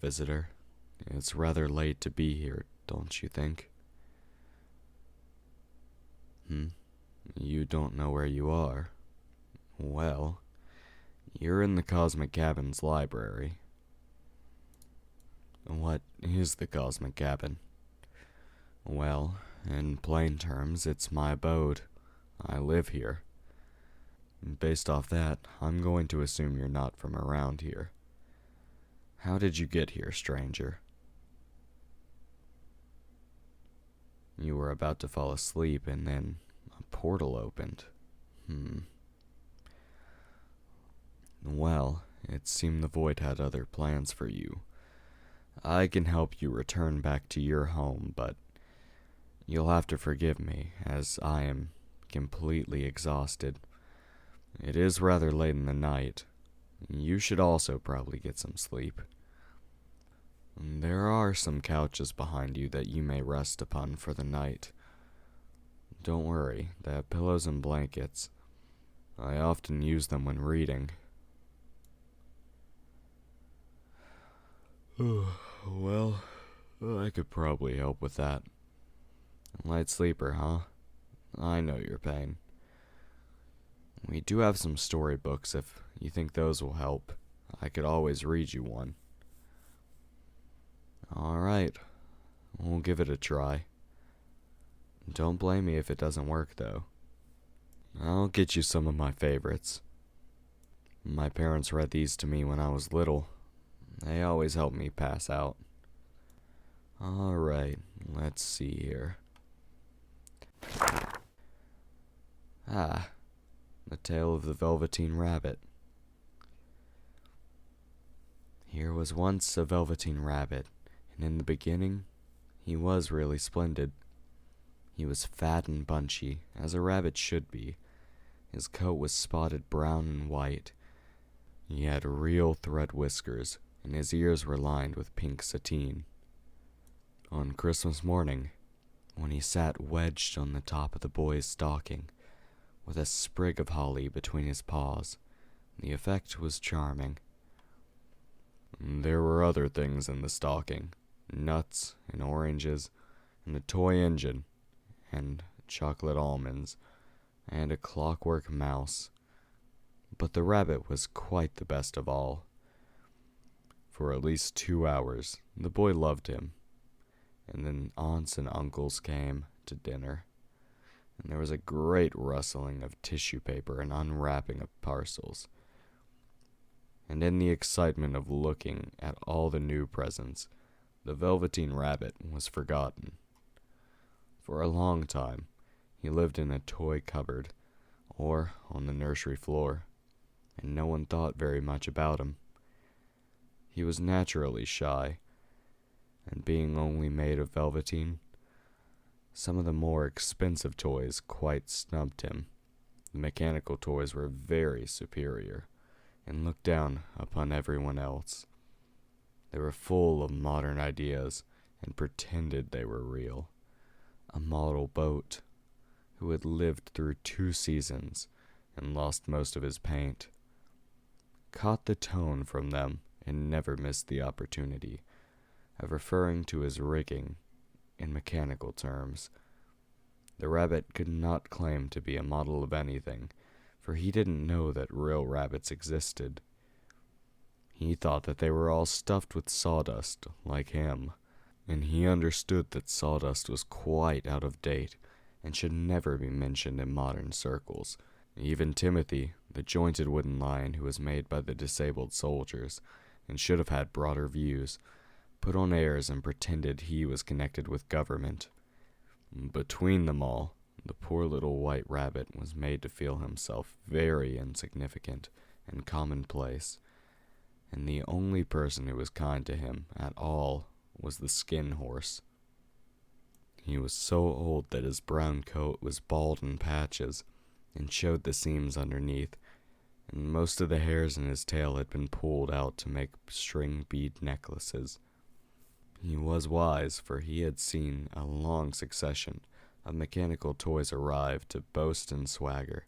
visitor. It's rather late to be here, don't you think? You don't know where you are? Well, you're in the Cosmic Cabin's library. What is the Cosmic Cabin? Well, in plain terms, it's my abode. I live here. Based off that, I'm going to assume you're not from around here. How did you get here, stranger? You were about to fall asleep and then a portal opened. Well, it seemed the void had other plans for you. I can help you return back to your home, but you'll have to forgive me, as I am completely exhausted. It is rather late in the night. You should also probably get some sleep. There are some couches behind you that you may rest upon for the night. Don't worry, they have pillows and blankets. I often use them when reading. Well, I could probably help with that. Light sleeper, huh? I know your pain. We do have some storybooks if you think those will help. I could always read you one. Alright, we'll give it a try. Don't blame me if it doesn't work, though. I'll get you some of my favorites. My parents read these to me when I was little. They always helped me pass out. Alright, let's see here. The Tale of the Velveteen Rabbit. Here was once a Velveteen Rabbit, and in the beginning, he was really splendid. He was fat and bunchy, as a rabbit should be. His coat was spotted brown and white. He had real thread whiskers, and his ears were lined with pink sateen. On Christmas morning, when he sat wedged on the top of the boy's stocking, with a sprig of holly between his paws, the effect was charming. There were other things in the stocking, nuts and oranges, and a toy engine, and chocolate almonds, and a clockwork mouse. But the rabbit was quite the best of all. For at least 2 hours, the boy loved him, and then aunts and uncles came to dinner, and there was a great rustling of tissue paper and unwrapping of parcels. And in the excitement of looking at all the new presents, the Velveteen Rabbit was forgotten. For a long time, he lived in a toy cupboard, or on the nursery floor, and no one thought very much about him. He was naturally shy, and being only made of velveteen, some of the more expensive toys quite snubbed him. The mechanical toys were very superior, and looked down upon everyone else. They were full of modern ideas, and pretended they were real. A model boat, who had lived through 2 seasons, and lost most of his paint, caught the tone from them, and never missed the opportunity of referring to his rigging in mechanical terms. The rabbit could not claim to be a model of anything, for he didn't know that real rabbits existed. He thought that they were all stuffed with sawdust, like him, and he understood that sawdust was quite out of date, and should never be mentioned in modern circles. Even Timothy, the jointed wooden lion who was made by the disabled soldiers, and should have had broader views, put on airs and pretended he was connected with government. Between them all, the poor little white rabbit was made to feel himself very insignificant and commonplace, and the only person who was kind to him at all was the skin horse. He was so old that his brown coat was bald in patches, and showed the seams underneath, and most of the hairs in his tail had been pulled out to make string bead necklaces. He was wise, for he had seen a long succession of mechanical toys arrive to boast and swagger,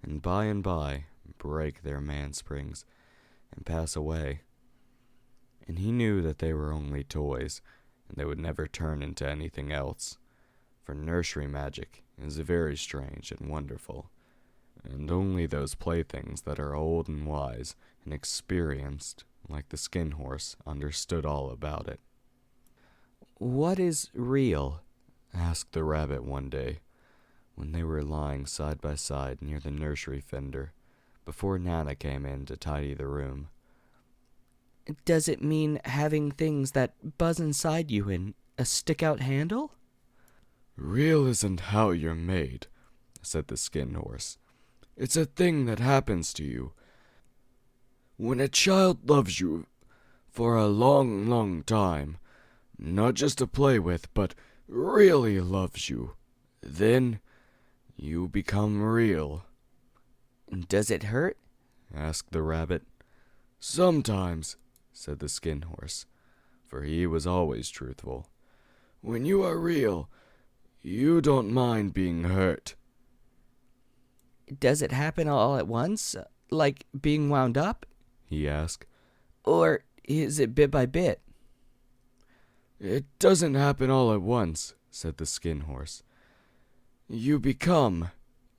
and by break their mansprings and pass away. and he knew that they were only toys, and they would never turn into anything else, for nursery magic is very strange and wonderful, and only those playthings that are old and wise and experienced, like the Skin Horse, understood all about it. "What is real?" asked the rabbit one day, when they were lying side by side near the nursery fender, before Nana came in to tidy the room. "Does it mean having things that buzz inside you and a stick-out handle?" "Real isn't how you're made," said the Skin Horse. "It's a thing that happens to you. When a child loves you for a long, long time, not just to play with, but really loves you, then you become real." "Does it hurt?" asked the rabbit. "Sometimes," said the Skin Horse, for he was always truthful. "When you are real, you don't mind being hurt." "Does it happen all at once, like being wound up?" he asked. "Or is it bit by bit?" "It doesn't happen all at once," said the Skin Horse. "You become.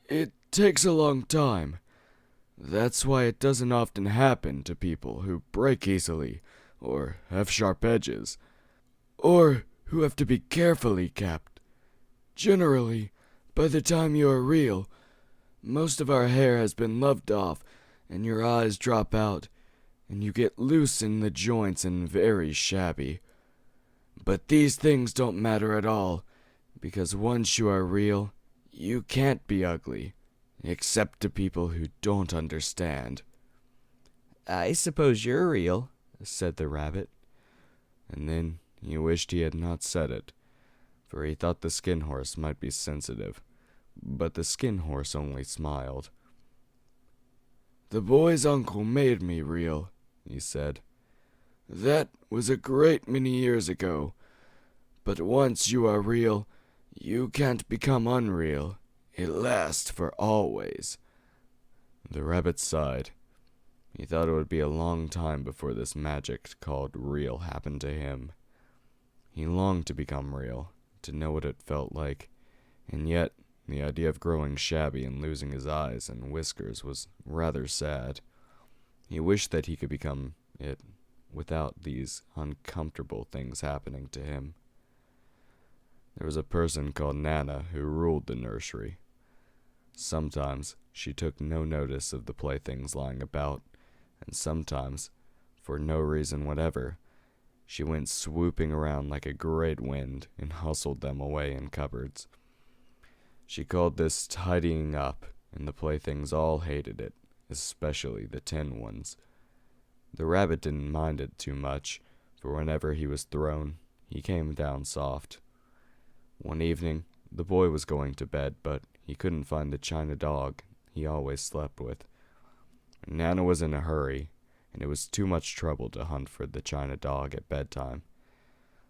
It takes a long time. That's why it doesn't often happen to people who break easily, or have sharp edges, or who have to be carefully kept. Generally, by the time you are real, most of our hair has been loved off, and your eyes drop out, and you get loose in the joints and very shabby. But these things don't matter at all, because once you are real, you can't be ugly, except to people who don't understand." "I suppose you're real," said the rabbit. And then he wished he had not said it, for he thought the Skin Horse might be sensitive, but the Skin Horse only smiled. "The boy's uncle made me real," he said. "That was a great many years ago, but once you are real, you can't become unreal. It lasts for always." The rabbit sighed. He thought it would be a long time before this magic called real happened to him. He longed to become real, to know what it felt like, and yet the idea of growing shabby and losing his eyes and whiskers was rather sad. He wished that he could become it without these uncomfortable things happening to him. There was a person called Nana who ruled the nursery. Sometimes she took no notice of the playthings lying about, and sometimes, for no reason whatever, she went swooping around like a great wind and hustled them away in cupboards. She called this tidying up, and the playthings all hated it, especially the tin ones. The rabbit didn't mind it too much, for whenever he was thrown, he came down soft. One evening, the boy was going to bed, but he couldn't find the china dog he always slept with. Nana was in a hurry, and it was too much trouble to hunt for the china dog at bedtime.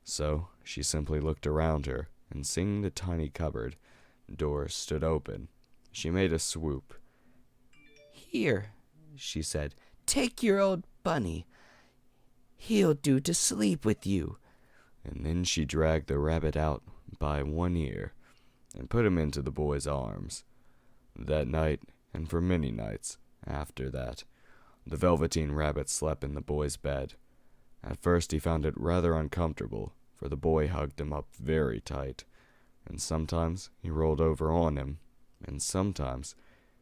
So she simply looked around her, and seeing the tiny cupboard door stood open, she made a swoop. "Here," she said, "take your old bunny. He'll do to sleep with you." And then she dragged the rabbit out by one ear and put him into the boy's arms. That night, and for many nights after that, the Velveteen Rabbit slept in the boy's bed. At first he found it rather uncomfortable, for the boy hugged him up very tight, and sometimes he rolled over on him, and sometimes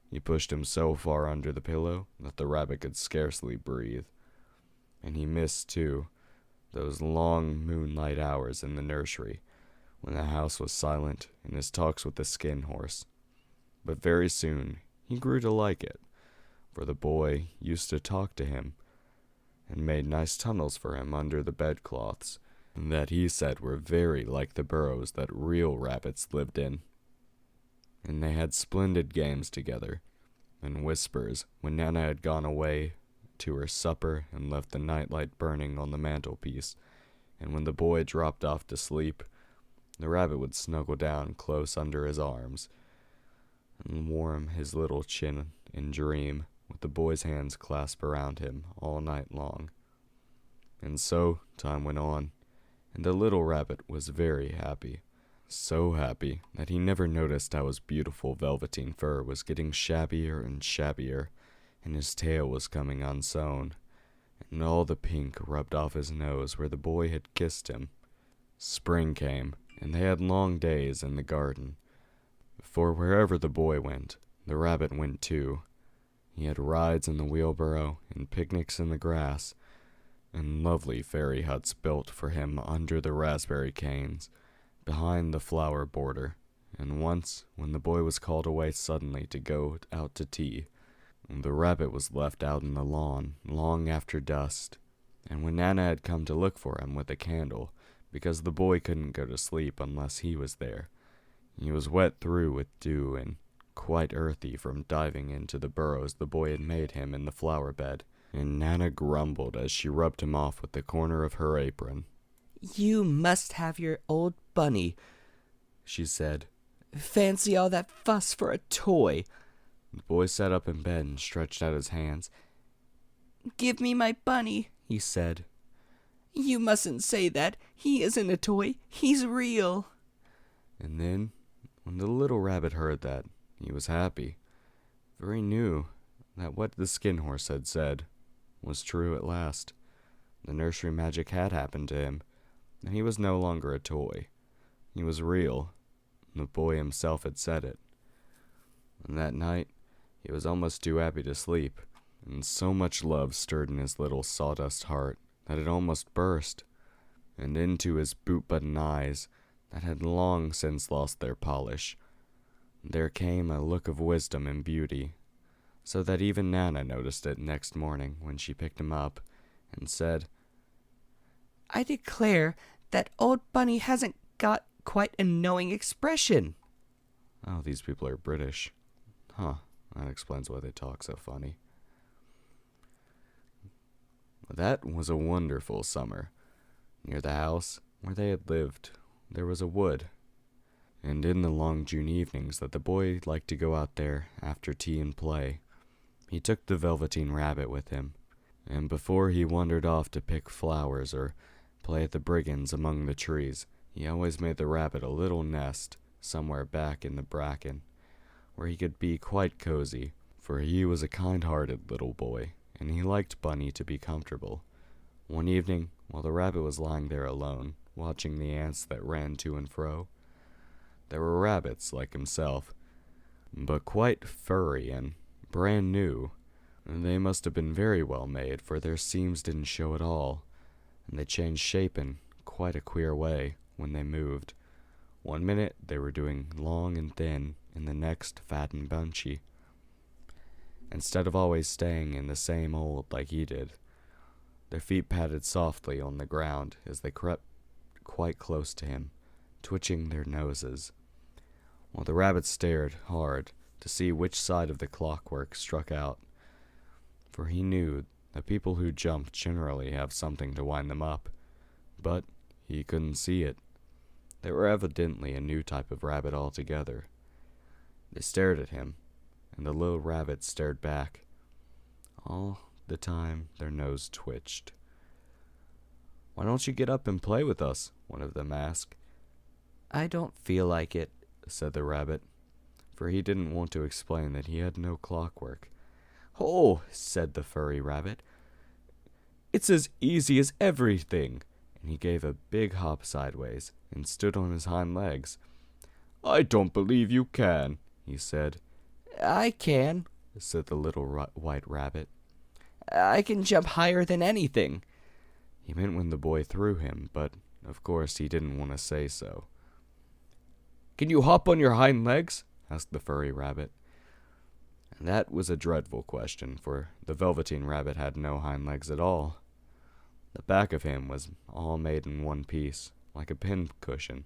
he pushed him so far under the pillow that the rabbit could scarcely breathe. And he missed, too, those long moonlight hours in the nursery, when the house was silent, and his talks with the Skin Horse. But very soon he grew to like it, for the boy used to talk to him, and made nice tunnels for him under the bedcloths, that he said were very like the burrows that real rabbits lived in. And they had splendid games together, and whispers when Nana had gone away to her supper and left the nightlight burning on the mantelpiece, and when the boy dropped off to sleep, the rabbit would snuggle down close under his arms and warm his little chin and dream with the boy's hands clasped around him all night long. And so time went on, and the little rabbit was very happy. So happy that he never noticed how his beautiful velveteen fur was getting shabbier and shabbier, and his tail was coming unsewn, and all the pink rubbed off his nose where the boy had kissed him. Spring came, and they had long days in the garden, for wherever the boy went, the rabbit went too. He had rides in the wheelbarrow, and picnics in the grass, and lovely fairy huts built for him under the raspberry canes, behind the flower border. And once, when the boy was called away suddenly to go out to tea, the rabbit was left out in the lawn long after dusk, and when Nana had come to look for him with a candle, because the boy couldn't go to sleep unless he was there, he was wet through with dew and quite earthy from diving into the burrows the boy had made him in the flower bed, and Nana grumbled as she rubbed him off with the corner of her apron. "You must have your old bunny," she said. "Fancy all that fuss for a toy." The boy sat up in bed and stretched out his hands. "Give me my bunny," he said. "You mustn't say that. He isn't a toy. He's real." And then, when the little rabbit heard that, he was happy, for he knew that what the skin horse had said was true at last. The nursery magic had happened to him, and he was no longer a toy. He was real. The boy himself had said it. And that night, he was almost too happy to sleep, and so much love stirred in his little sawdust heart that it almost burst, and into his boot-button eyes that had long since lost their polish, there came a look of wisdom and beauty, so that even Nana noticed it next morning when she picked him up and said, "I declare that old bunny hasn't got quite a knowing expression." "Oh, these people are British. Huh, that explains why they talk so funny." That was a wonderful summer. Near the house where they had lived, there was a wood, and in the long June evenings that the boy liked to go out there after tea and play, he took the Velveteen Rabbit with him, and before he wandered off to pick flowers or play at the brigands among the trees, he always made the rabbit a little nest somewhere back in the bracken, where he could be quite cozy, for he was a kind-hearted little boy, and he liked Bunny to be comfortable. One evening, while the rabbit was lying there alone, watching the ants that ran to and fro, there were rabbits like himself, but quite furry and brand new. They must have been very well made, for their seams didn't show at all, and they changed shape in quite a queer way when they moved. One minute they were doing long and thin, and the next fat and bunchy, instead of always staying in the same old like he did. Their feet patted softly on the ground as they crept quite close to him, twitching their noses, while the rabbit stared hard to see which side of the clockwork struck out, for he knew that people who jump generally have something to wind them up, but he couldn't see it. They were evidently a new type of rabbit altogether. They stared at him, and the little rabbit stared back. All the time their nose twitched. "Why don't you get up and play with us?" one of them asked. "I don't feel like it," said the rabbit, for he didn't want to explain that he had no clockwork. "Oh," said the furry rabbit, "it's as easy as everything," and he gave a big hop sideways and stood on his hind legs. "I don't believe you can," he said. "I can," said the little white rabbit. "I can jump higher than anything." He meant when the boy threw him, but of course he didn't want to say so. "Can you hop on your hind legs?" asked the furry rabbit. And that was a dreadful question, for the Velveteen Rabbit had no hind legs at all. The back of him was all made in one piece, like a pin-cushion.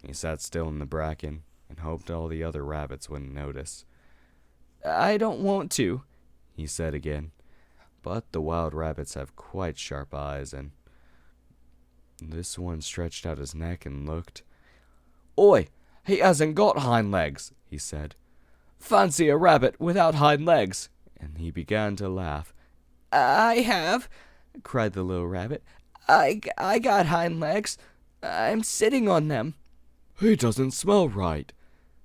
He sat still in the bracken and hoped all the other rabbits wouldn't notice. "I don't want to," he said again. But the wild rabbits have quite sharp eyes, and this one stretched out his neck and looked. "Oi, he hasn't got hind legs," he said. "Fancy a rabbit without hind legs." And he began to laugh. "I have," cried the little rabbit. I got hind legs. I'm sitting on them. He doesn't smell right,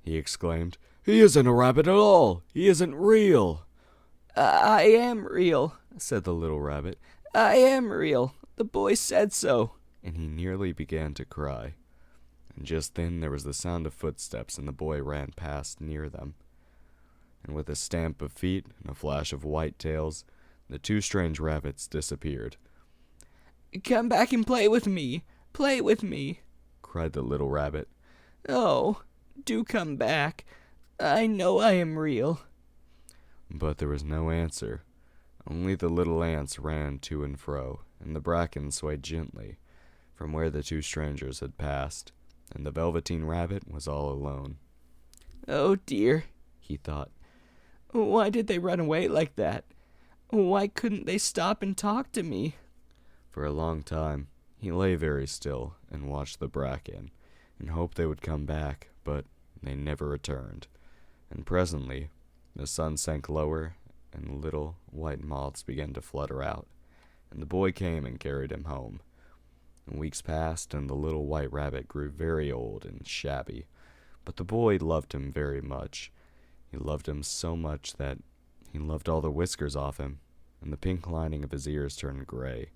he exclaimed. He isn't a rabbit at all. He isn't real. I am real, said the little rabbit. I am real. The boy said so. And he nearly began to cry. And just then there was the sound of footsteps, and the boy ran past near them. And with a stamp of feet and a flash of white tails, the two strange rabbits disappeared. Come back and play with me. Play with me, cried the little rabbit. Oh, do come back. I know I am real. But there was no answer. Only the little ants ran to and fro, and the bracken swayed gently from where the two strangers had passed, and the Velveteen Rabbit was all alone. Oh dear, he thought. Why did they run away like that? Why couldn't they stop and talk to me? For a long time, he lay very still and watched the bracken, and hoped they would come back, but they never returned. And presently, the sun sank lower, and little white moths began to flutter out, and the boy came and carried him home. And weeks passed, and the little white rabbit grew very old and shabby, but the boy loved him very much. He loved him so much that he loved all the whiskers off him, and the pink lining of his ears turned gray,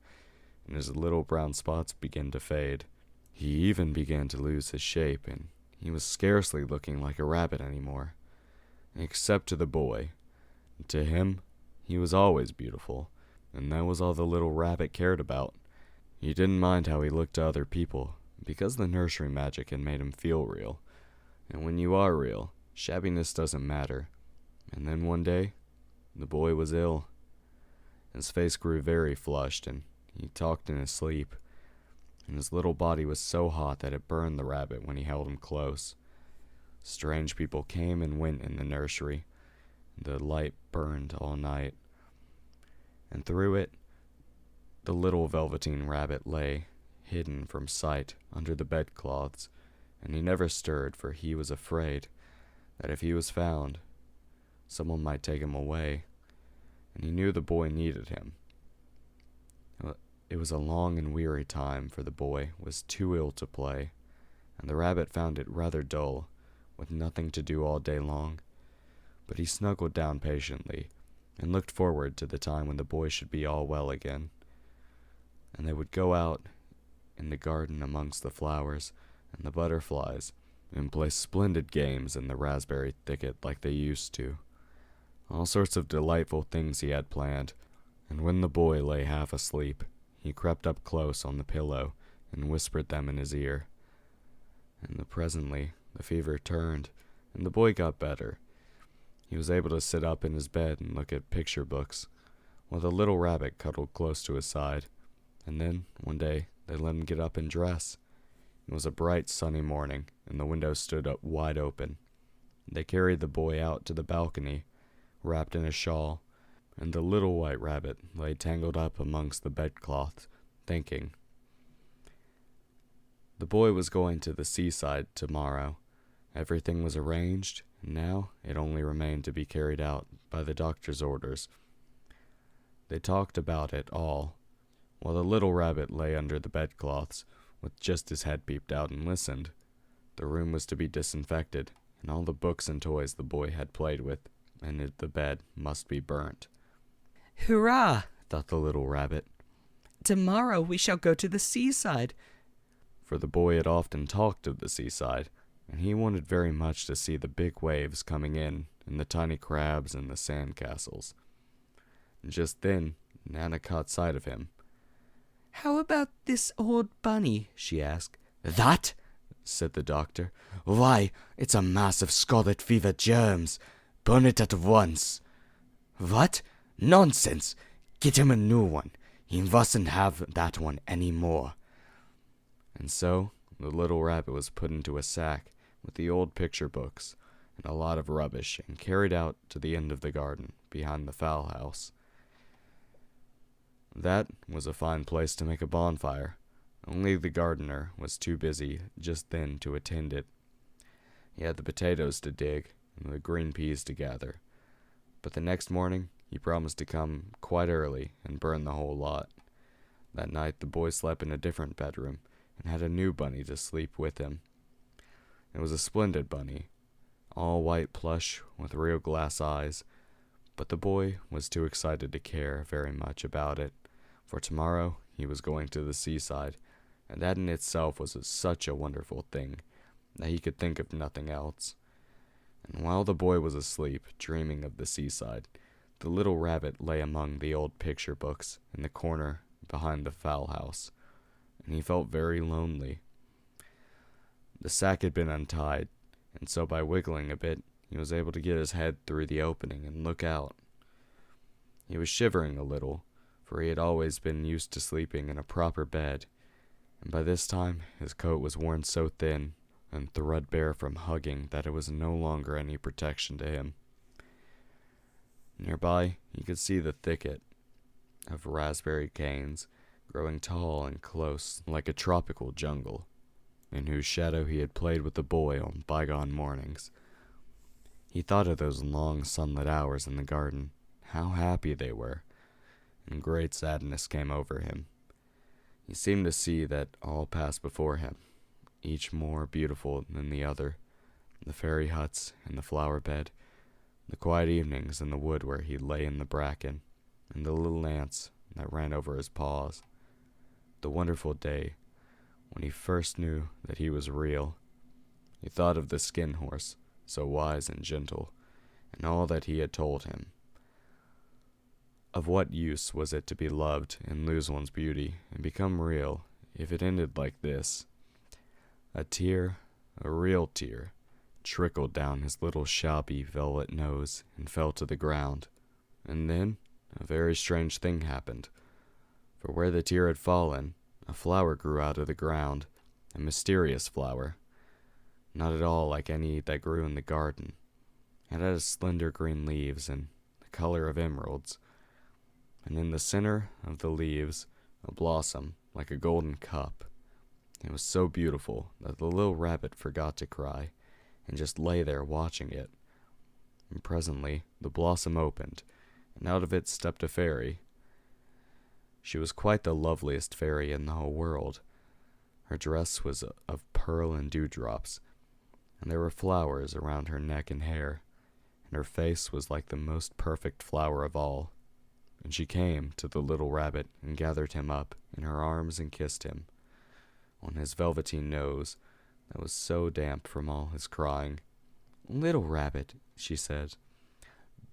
and his little brown spots began to fade. He even began to lose his shape, and he was scarcely looking like a rabbit anymore, except to the boy. To him, he was always beautiful, and that was all the little rabbit cared about. He didn't mind how he looked to other people, because the nursery magic had made him feel real. And when you are real, shabbiness doesn't matter. And then one day, the boy was ill. His face grew very flushed, and he talked in his sleep, and his little body was so hot that it burned the rabbit when he held him close. Strange people came and went in the nursery. The light burned all night, and through it, the little Velveteen Rabbit lay, hidden from sight under the bedclothes, and he never stirred, for he was afraid that if he was found, someone might take him away, and he knew the boy needed him. It was a long and weary time, for the boy was too ill to play, and the rabbit found it rather dull, with nothing to do all day long. But he snuggled down patiently, and looked forward to the time when the boy should be all well again, and they would go out in the garden amongst the flowers and the butterflies, and play splendid games in the raspberry thicket like they used to. All sorts of delightful things he had planned, and when the boy lay half asleep, he crept up close on the pillow and whispered them in his ear. And presently the fever turned, and the boy got better. He was able to sit up in his bed and look at picture books, while the little rabbit cuddled close to his side. And then, one day, they let him get up and dress. It was a bright, sunny morning, and the window stood up wide open. They carried the boy out to the balcony, wrapped in a shawl, and the little white rabbit lay tangled up amongst the bedclothes, thinking. The boy was going to the seaside tomorrow. Everything was arranged, and now it only remained to be carried out by the doctor's orders. They talked about it all, while the little rabbit lay under the bedclothes, with just his head peeped out, and listened. The room was to be disinfected, and all the books and toys the boy had played with, and the bed must be burnt. Hurrah, thought the little rabbit. Tomorrow we shall go to the seaside. For the boy had often talked of the seaside, and he wanted very much to see the big waves coming in, and the tiny crabs and the sand castles. And just then, Nana caught sight of him. How about this old bunny? She asked. That? Said the doctor. Why, it's a mass of scarlet fever germs. Burn it at once. What? Nonsense. Get him a new one. He mustn't have that one any more. And so, the little rabbit was put into a sack with the old picture books and a lot of rubbish, and carried out to the end of the garden behind the fowl house. That was a fine place to make a bonfire, only the gardener was too busy just then to attend it. He had the potatoes to dig and the green peas to gather, but the next morning he promised to come quite early and burn the whole lot. That night the boy slept in a different bedroom and had a new bunny to sleep with him. It was a splendid bunny, all white plush with real glass eyes, but the boy was too excited to care very much about it, for tomorrow he was going to the seaside, and that in itself was such a wonderful thing that he could think of nothing else. And while the boy was asleep, dreaming of the seaside, the little rabbit lay among the old picture books in the corner behind the fowl house, and he felt very lonely. The sack had been untied, and so by wiggling a bit, he was able to get his head through the opening and look out. He was shivering a little, for he had always been used to sleeping in a proper bed, and by this time his coat was worn so thin and threadbare from hugging that it was no longer any protection to him. Nearby, he could see the thicket of raspberry canes growing tall and close like a tropical jungle, in whose shadow he had played with the boy on bygone mornings. He thought of those long sunlit hours in the garden, how happy they were, and great sadness came over him. He seemed to see that all passed before him, each more beautiful than the other, the fairy huts and the flower bed, the quiet evenings in the wood where he lay in the bracken, and the little ants that ran over his paws, the wonderful day when he first knew that he was real. He thought of the skin horse, so wise and gentle, and all that he had told him. Of what use was it to be loved and lose one's beauty and become real if it ended like this? A tear, a real tear, trickled down his little shabby velvet nose and fell to the ground. And then a very strange thing happened, for where the tear had fallen, a flower grew out of the ground, a mysterious flower, not at all like any that grew in the garden. It had slender green leaves and the color of emeralds, and in the center of the leaves a blossom like a golden cup. It was so beautiful that the little rabbit forgot to cry and just lay there watching it. And presently the blossom opened, and out of it stepped a fairy. She was quite the loveliest fairy in the whole world. Her dress was of pearl and dewdrops, and there were flowers around her neck and hair, and her face was like the most perfect flower of all. And she came to the little rabbit and gathered him up in her arms and kissed him on his velveteen nose that was so damp from all his crying. "Little rabbit," she said,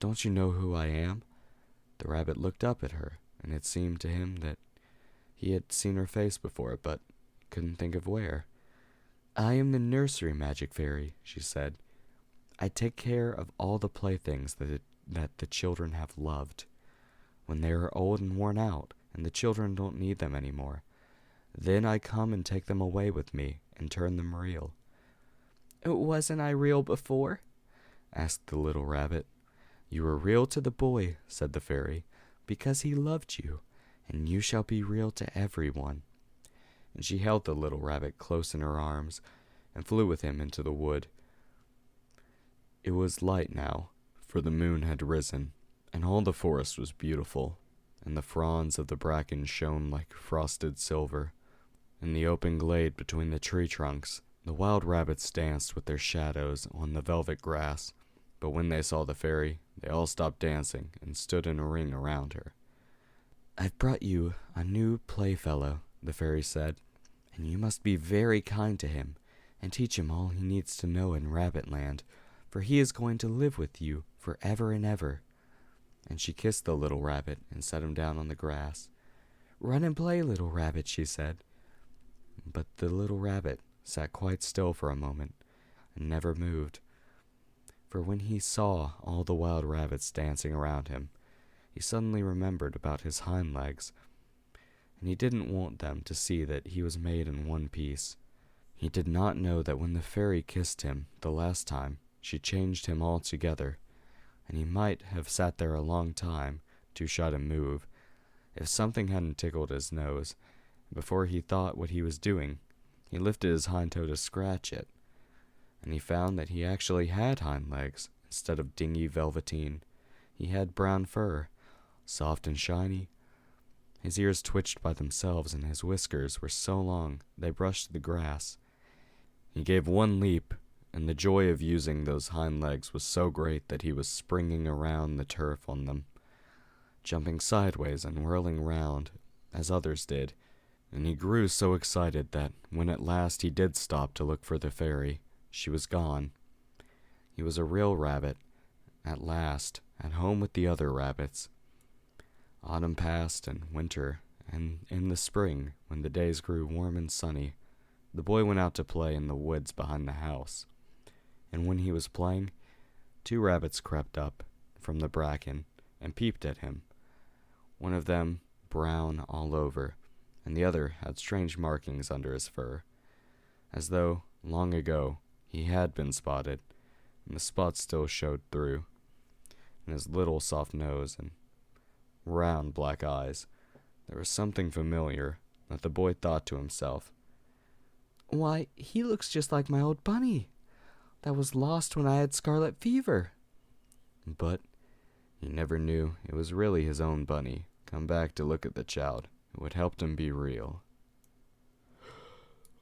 "don't you know who I am?" The rabbit looked up at her, and it seemed to him that he had seen her face before, but couldn't think of where. "I am the nursery magic fairy," she said. "I take care of all the playthings that the children have loved. When they are old and worn out, and the children don't need them anymore, then I come and take them away with me and turn them real." "Wasn't I real before?" asked the little rabbit. "You were real to the boy," said the fairy, "because he loved you, and you shall be real to everyone." And she held the little rabbit close in her arms and flew with him into the wood. It was light now, for the moon had risen, and all the forest was beautiful, and the fronds of the bracken shone like frosted silver. In the open glade between the tree trunks, the wild rabbits danced with their shadows on the velvet grass, but when they saw the fairy, they all stopped dancing and stood in a ring around her. "I've brought you a new playfellow," the fairy said, "and you must be very kind to him and teach him all he needs to know in Rabbitland, for he is going to live with you forever and ever." And she kissed the little rabbit and set him down on the grass. "Run and play, little rabbit," she said. But the little rabbit sat quite still for a moment and never moved, for when he saw all the wild rabbits dancing around him, he suddenly remembered about his hind legs, and he didn't want them to see that he was made in one piece. He did not know that when the fairy kissed him the last time, she changed him altogether, and he might have sat there a long time, too shy to move, if something hadn't tickled his nose. Before he thought what he was doing, he lifted his hind toe to scratch it, and he found that he actually had hind legs instead of dingy velveteen. He had brown fur, soft and shiny. His ears twitched by themselves, and his whiskers were so long they brushed the grass. He gave one leap, and the joy of using those hind legs was so great that he was springing around the turf on them, jumping sideways and whirling round, as others did, and he grew so excited that, when at last he did stop to look for the fairy, she was gone. He was a real rabbit, at last, at home with the other rabbits. Autumn passed, and winter, and in the spring, when the days grew warm and sunny, the boy went out to play in the woods behind the house. And when he was playing, 2 rabbits crept up from the bracken and peeped at him. One of them brown all over, and the other had strange markings under his fur, as though, long ago, he had been spotted, and the spots still showed through. In his little soft nose and round black eyes, there was something familiar that the boy thought to himself, "Why, he looks just like my old bunny that was lost when I had scarlet fever." But he never knew it was really his own bunny come back to look at the child who had helped him be real.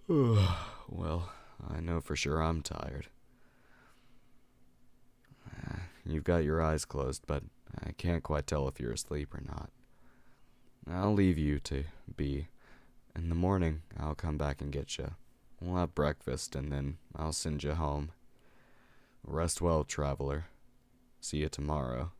Well, I know for sure I'm tired. You've got your eyes closed, but I can't quite tell if you're asleep or not. I'll leave you to be. In the morning, I'll come back and get you. We'll have breakfast, and then I'll send you home. Rest well, traveler. See you tomorrow.